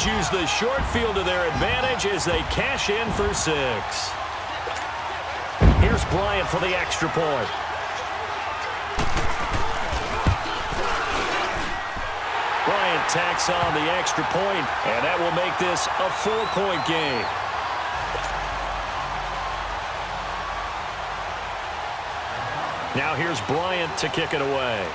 Falcons use the short field to their advantage as they cash in for 6. Here's Bryant for the extra point. Bryant tacks on the extra point, and that will make this a 4-point game. Now here's Bryant to kick it away.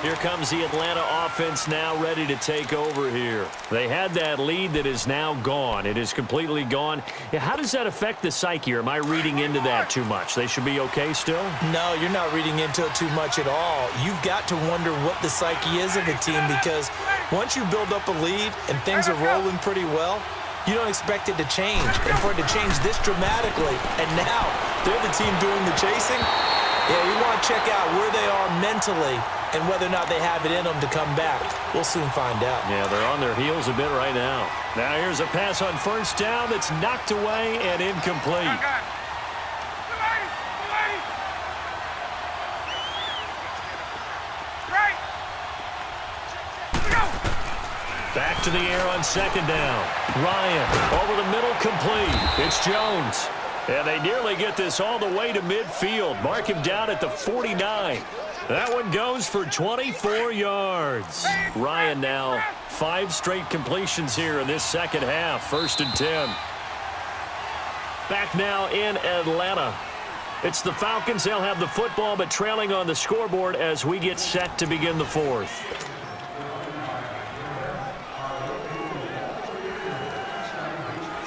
Here comes the Atlanta offense now ready to take over here. They had that lead that is now gone. It is completely gone. How does that affect the psyche? Or am I reading into that too much? They should be okay still? No, you're not reading into it too much at all. You've got to wonder what the psyche is of a team, because once you build up a lead and things are rolling pretty well, you don't expect it to change. And for it to change this dramatically, and now they're the team doing the chasing, yeah, you want to check out where they are mentally and whether or not they have it in them to come back. We'll soon find out. Yeah, they're on their heels a bit right now. Now here's a pass on first down that's knocked away and incomplete. Back to the air on second down. Ryan over the middle, complete. It's Jones. And they nearly get this all the way to midfield. Mark him down at the 49. That one goes for 24 yards. Ryan now 5 straight completions here in this second half. 1st and 10. Back now in Atlanta. It's the Falcons. They'll have the football, but trailing on the scoreboard as we get set to begin the 4th.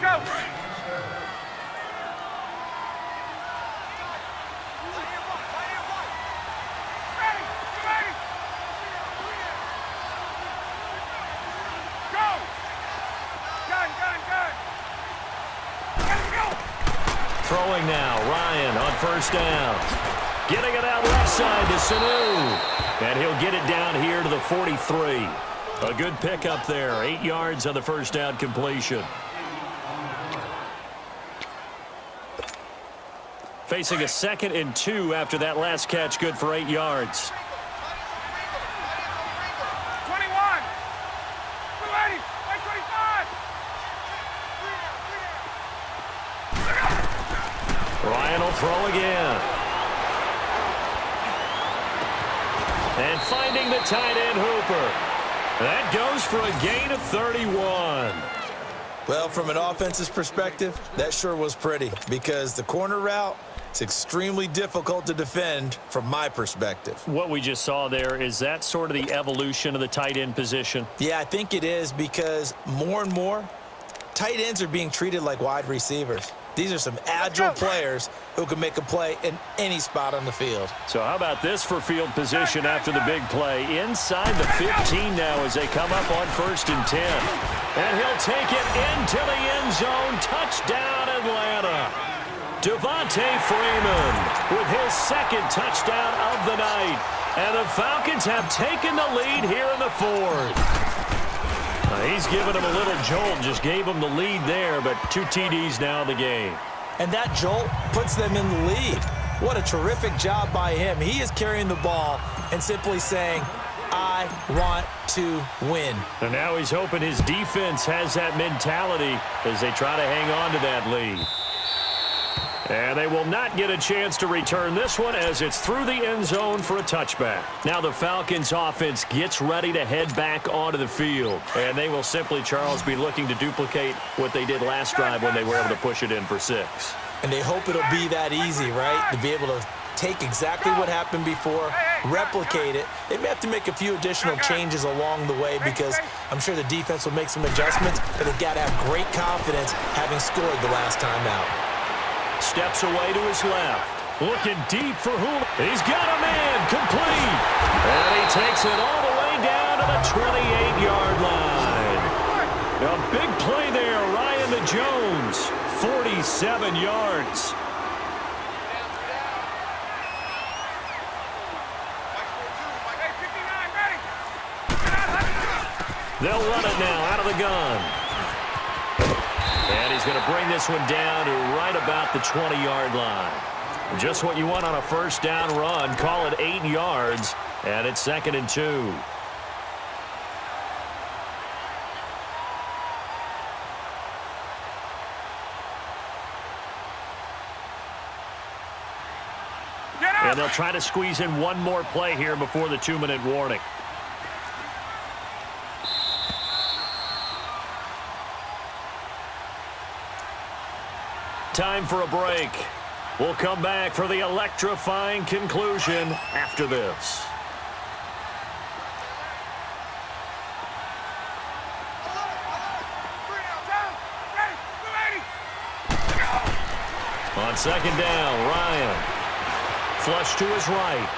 Go! Throwing now, Ryan on first down. Getting it out left side to Sanu. And he'll get it down here to the 43. A good pickup there. 8 yards on the first down completion. Facing a 2nd and 2 after that last catch. Good for 8 yards. 21. 25. Ryan will throw again. And finding the tight end Hooper. That goes for a gain of 31. Well, from an offensive perspective, that sure was pretty, because the corner route is extremely difficult to defend from my perspective. What we just saw there, is that sort of the evolution of the tight end position? Yeah, I think it is, because more and more, tight ends are being treated like wide receivers. These are some agile players who can make a play in any spot on the field. So how about this for field position after the big play? Inside the 15 now as they come up on 1st and 10. And he'll take it into the end zone. Touchdown, Atlanta. Devontae Freeman with his 2nd touchdown of the night. And the Falcons have taken the lead here in the 4th. He's given him a little jolt, just gave him the lead there, but 2 TDs now in the game. And that jolt puts them in the lead. What a terrific job by him. He is carrying the ball and simply saying, I want to win. And now he's hoping his defense has that mentality as they try to hang on to that lead. And they will not get a chance to return this one as it's through the end zone for a touchback. Now the Falcons offense gets ready to head back onto the field. And they will simply, Charles, be looking to duplicate what they did last drive when they were able to push it in for 6. And they hope it'll be that easy, right? To be able to take exactly what happened before, replicate it. They may have to make a few additional changes along the way, because I'm sure the defense will make some adjustments, but they've got to have great confidence having scored the last time out. Steps away to his left. Looking deep for Hula. He's got a man. Complete. And he takes it all the way down to the 28-yard line. A big play there. Ryan to Jones. 47 yards. They'll run it now out of the gun. And he's going to bring this one down to right about the 20-yard line. Just what you want on a first down run. Call it 8 yards, and it's 2nd and 2. And they'll try to squeeze in one more play here before the 2-minute warning. Time for a break. We'll come back for the electrifying conclusion after this. On 2nd down, Ryan. Flush to his right.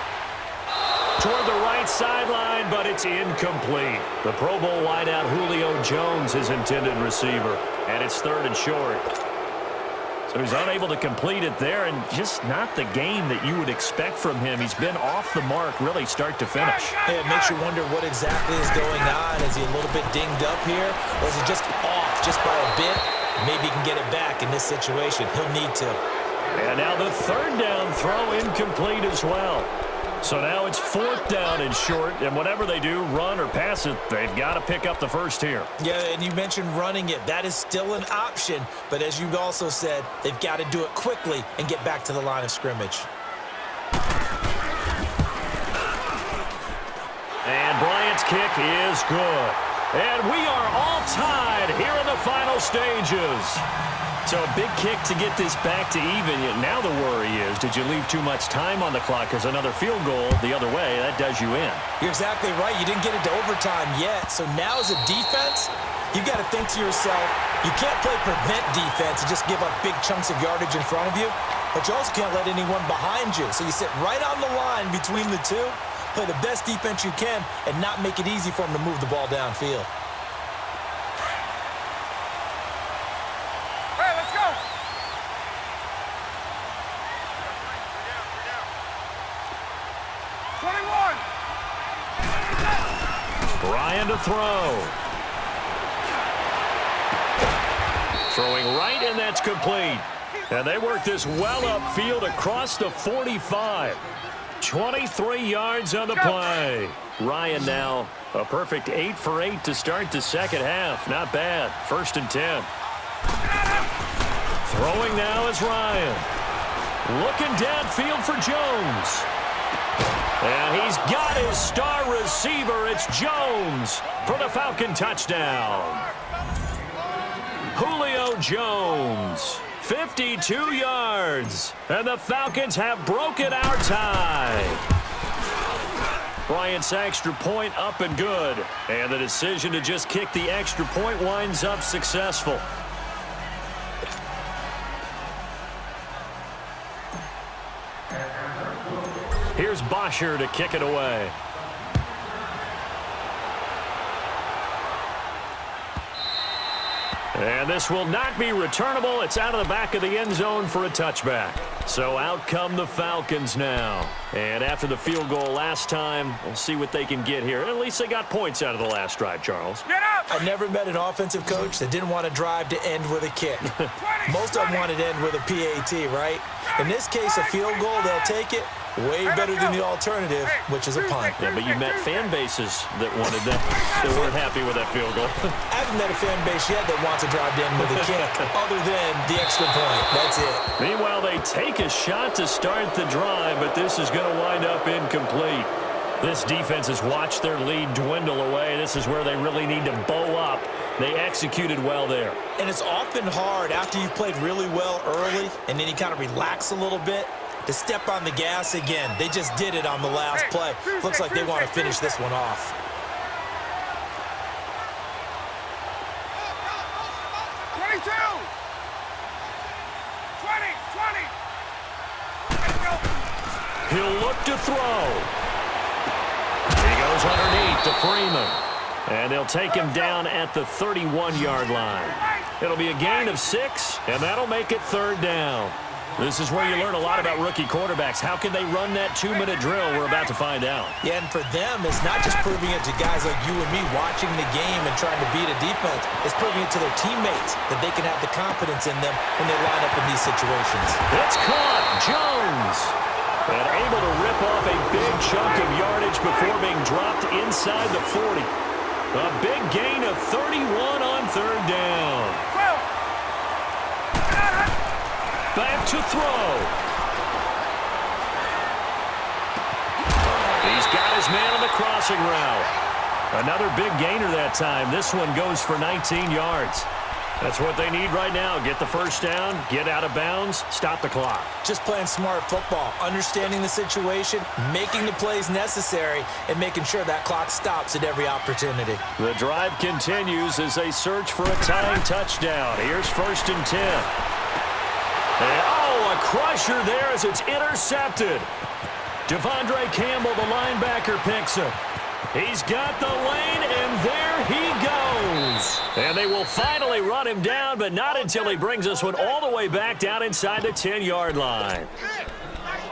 Toward the right sideline, but it's incomplete. The Pro Bowl wideout Julio Jones, his intended receiver. And it's 3rd and short. So he's unable to complete it there, and just not the game that you would expect from him. He's been off the mark, really, start to finish. Yeah, it makes you wonder what exactly is going on. Is he a little bit dinged up here, or is he just off just by a bit? Maybe he can get it back in this situation. He'll need to. And now the 3rd down throw incomplete as well. So now it's 4th down and short, and whatever they do, run or pass it, they've got to pick up the first here. Yeah, and you mentioned running it. That is still an option, but as you also said, they've got to do it quickly and get back to the line of scrimmage. And Bryant's kick is good. And we are all tied here in the final stages. So a big kick to get this back to even. Now the worry is, did you leave too much time on the clock? Because another field goal the other way, that does you in. You're exactly right. You didn't get it to overtime yet. So now as a defense, you've got to think to yourself, you can't play prevent defense and just give up big chunks of yardage in front of you. But you also can't let anyone behind you. So you sit right on the line between the two, play the best defense you can, and not make it easy for them to move the ball downfield. Ryan to throw. Throwing right, and that's complete. And they work this well upfield across the 45. 23 yards on the play. Ryan now a perfect 8 for 8 to start the second half. Not bad. 1st and 10. Throwing now is Ryan. Looking downfield for Jones. And he's got his star receiver. It's Jones for the Falcon touchdown. Julio Jones, 52 yards. And the Falcons have broken our tie. Bryant's extra point up and good. And the decision to just kick the extra point winds up successful. Here's Bosher to kick it away. And this will not be returnable. It's out of the back of the end zone for a touchback. So out come the Falcons now. And after the field goal last time, we'll see what they can get here. At least they got points out of the last drive, Charles. Get up! I never met an offensive coach that didn't want to drive to end with a kick. Most of them want to end with a PAT, right? In this case, a field goal, they'll take it. Way better than the alternative, which is a punt. Yeah, but you met fan bases that wanted that. They weren't happy with that field goal. I haven't met a fan base yet that wants to drive in with a kick, other than the extra point. That's it. Meanwhile, they take a shot to start the drive, but this is going to wind up incomplete. This defense has watched their lead dwindle away. This is where they really need to bow up. They executed well there. And it's often hard after you've played really well early, and then you kind of relax a little bit, to step on the gas again. They just did it on the last play. Looks like they want to finish this one off. He'll look to throw. He goes underneath to Freeman. And they'll take him down at the 31-yard line. It'll be a gain of 6, and that'll make it 3rd down. This is where you learn a lot about rookie quarterbacks. How can they run that 2-minute drill? We're about to find out. Yeah, and for them, it's not just proving it to guys like you and me watching the game and trying to beat a defense. It's proving it to their teammates that they can have the confidence in them when they line up in these situations. It's caught. Jones. And able to rip off a big chunk of yardage before being dropped inside the 40. A big gain of 31 on third down. Back to throw. He's got his man on the crossing route. Another big gainer that time. This one goes for 19 yards. That's what they need right now. Get the first down, get out of bounds, stop the clock. Just playing smart football, understanding the situation, making the plays necessary, and making sure that clock stops at every opportunity. The drive continues as they search for a tying touchdown. Here's 1st and 10. And, a crusher there as it's intercepted. Devondre Campbell, the linebacker, picks him. He's got the lane, and there he goes. And they will finally run him down, but not until he brings this one all the way back down inside the 10-yard line.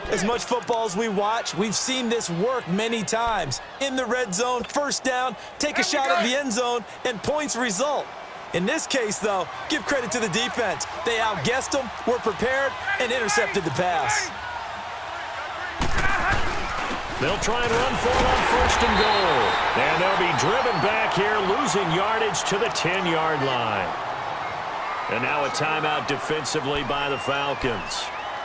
As much football as we watch, we've seen this work many times. In the red zone, first down, take a shot at the end zone, and points result. In this case, though, give credit to the defense. They outguessed them, were prepared, and intercepted the pass. They'll try and run for it on 1st and goal. And they'll be driven back here, losing yardage to the 10-yard line. And now a timeout defensively by the Falcons,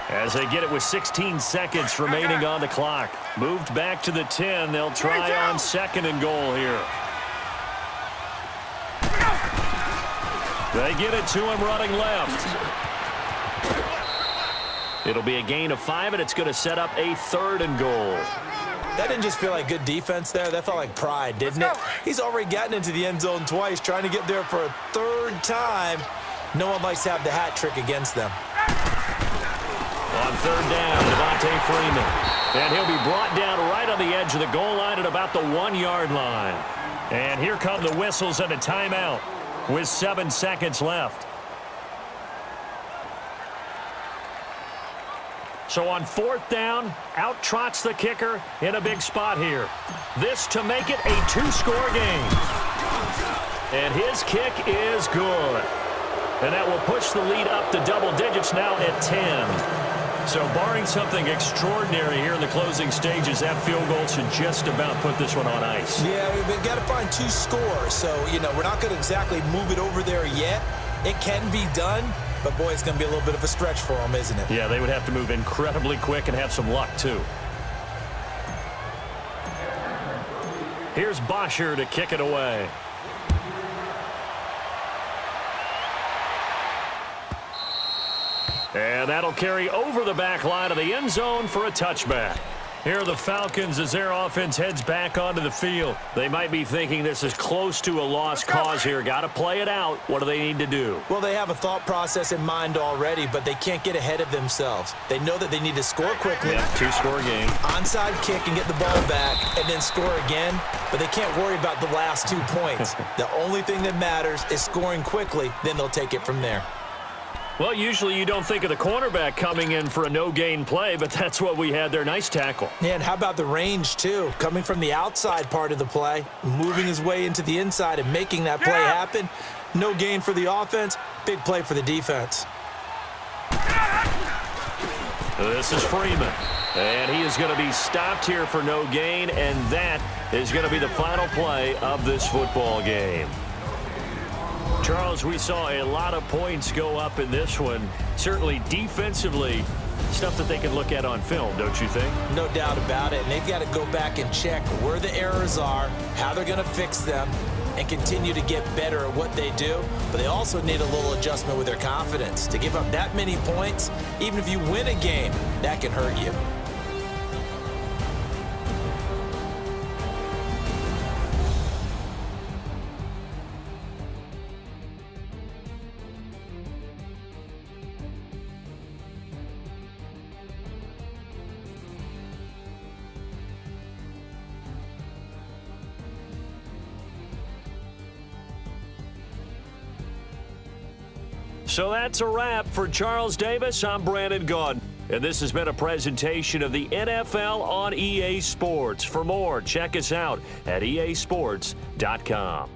as they get it with 16 seconds remaining on the clock. Moved back to the 10. They'll try on 2nd and goal here. They get it to him running left. It'll be a gain of 5, and it's going to set up a 3rd and goal. That didn't just feel like good defense there. That felt like pride, didn't it? He's already gotten into the end zone twice, trying to get there for a 3rd time. No one likes to have the hat trick against them. On 3rd down, Devontae Freeman. And he'll be brought down right on the edge of the goal line at about the 1-yard line. And here come the whistles and a timeout with 7 seconds left. So on 4th down, out trots the kicker in a big spot here. This to make it a 2-score game. And his kick is good. And that will push the lead up to double digits now at 10. So barring something extraordinary here in the closing stages, that field goal should just about put this one on ice. Yeah, we've got to find 2 scores. So, we're not going to exactly move it over there yet. It can be done. But, boy, it's going to be a little bit of a stretch for them, isn't it? Yeah, they would have to move incredibly quick and have some luck, too. Here's Bosher to kick it away. And that'll carry over the back line of the end zone for a touchback. Here are the Falcons as their offense heads back onto the field. They might be thinking this is close to a lost cause here. Got to play it out. What do they need to do? Well, they have a thought process in mind already, but they can't get ahead of themselves. They know that they need to score quickly. Yeah, 2-score game. Onside kick and get the ball back and then score again, but they can't worry about the last 2 points. The only thing that matters is scoring quickly, then they'll take it from there. Well, usually you don't think of the cornerback coming in for a no-gain play, but that's what we had there. Nice tackle. Yeah, and how about the range, too? Coming from the outside part of the play, moving his way into the inside and making that play happen. No gain for the offense, big play for the defense. This is Freeman, and he is going to be stopped here for no gain, and that is going to be the final play of this football game. Charles, we saw a lot of points go up in this one. Certainly defensively, stuff that they can look at on film, don't you think? No doubt about it. And they've got to go back and check where the errors are, how they're going to fix them, and continue to get better at what they do. But they also need a little adjustment with their confidence. To give up that many points, even if you win a game, that can hurt you. So that's a wrap. For Charles Davis, I'm Brandon Gaudin. And this has been a presentation of the NFL on EA Sports. For more, check us out at easports.com.